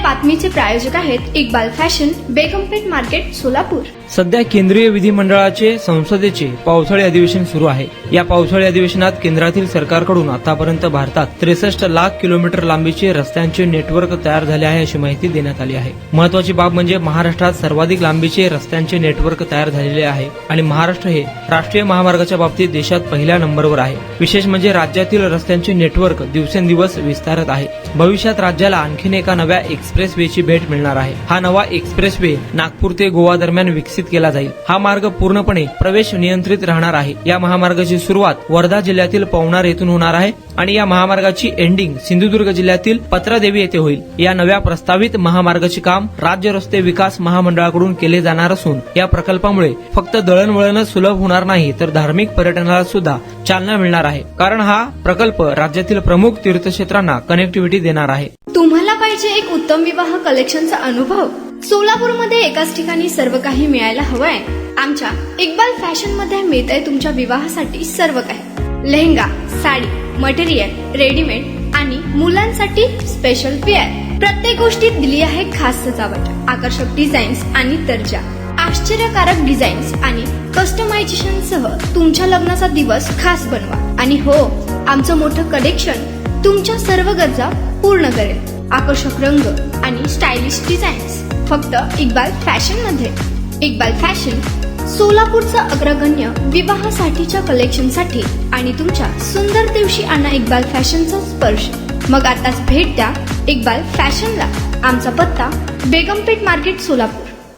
बातमीचे प्रायोजक आहेत Iqbal fashion, बेगमपेठ market, Solapur. सध्या केंद्रीय विधिमंडळाचे संसदेचे पावसाळी अधिवेशन सुरू आहे। या पावसाळी अधिवेशनात केंद्रातील सरकारकडून आतापर्यंत भारतात 63 लाख किलोमीटर लांबीचे रस्त्यांचे नेटवर्क तयार झाले आहे अशी माहिती देण्यात आली आहे। महत्वाची बाब म्हणजे महाराष्ट्रात सर्वाधिक लांबीचे रस्त्यांचे नेटवर्क तयार झालेले आहे आणि महाराष्ट्र हे राष्ट्रीय महामार्गाच्या बाबतीत देशात पहिल्या नंबरवर आहे। विशेष म्हणजे राज्यातील रस्त्यांचे नेटवर्क दिवसेंदिवस विस्तारत आहे। भविष्यात राज्याला आणखीन एका नव्या एक्सप्रेस वेची भेट मिळणार आहे। हा नवा एक्सप्रेस वे नागपूर ते गोवा दरम्यान विकसित केला जाईल। हा मार्ग पूर्णपणे प्रवेश नियंत्रित राहणार आहे। या महामार्गाची सुरुवात वर्धा जिल्ह्यातील पवनार येथून होणार आहे आणि या महामार्गाची एंडिंग सिंधुदुर्ग जिल्ह्यातील पत्रादेवी येथे होईल। या नव्या प्रस्तावित महामार्गाचे काम राज्य रस्ते विकास महामंडळाकडून केले जाणार असून या प्रकल्पामुळे फक्त दळणवळणच सुलभ होणार नाही तर धार्मिक पर्यटनाला सुद्धा चालना मिळणार आहे, कारण हा प्रकल्प राज्यातील प्रमुख तीर्थक्षेत्रांना कनेक्टिव्हिटी देणार आहे। तुम्हाला पाहिजे एक उत्तम विवाह कलेक्शनचा अनुभव? सोलापूरमध्ये एकाच ठिकाणी सर्व काही मिळायला हवंय। आमच्या इक्बाल फॅशन मध्ये मिळतंय तुमच्या विवाहासाठी सर्व काही। लेहंगा, साडी, मटेरियल, रेडीमेड आणि मुलांसाठी स्पेशल वेअर। प्रत्येक गोष्टीत दिली आहे खास सजावट, आकर्षक डिझाईन्स आणि दर्जा, आश्चर्यकारक डिझाईन्स आणि कस्टमायझेशन सह तुमच्या लग्नाचा दिवस खास बनवा। आणि हो, आमचं मोठं कलेक्शन तुमच्या सर्व गरजा पूर्ण करेल। आकर्षक रंग आणि स्टायलिश डिझाईन्स फक्त इक्बाल फॅशन मध्ये। इक्बाल फॅशन सोलापूरचा अग्रगण्य विवाहासाठीच्या कलेक्शनसाठी आणि तुमच्या सुंदर दिवशी आणा इक्बाल फॅशनचा स्पर्श। मग आताच भेट द्या इक्बाल फॅशनला। आमचा पत्ता बेगमपेठ मार्केट, सोलापूर।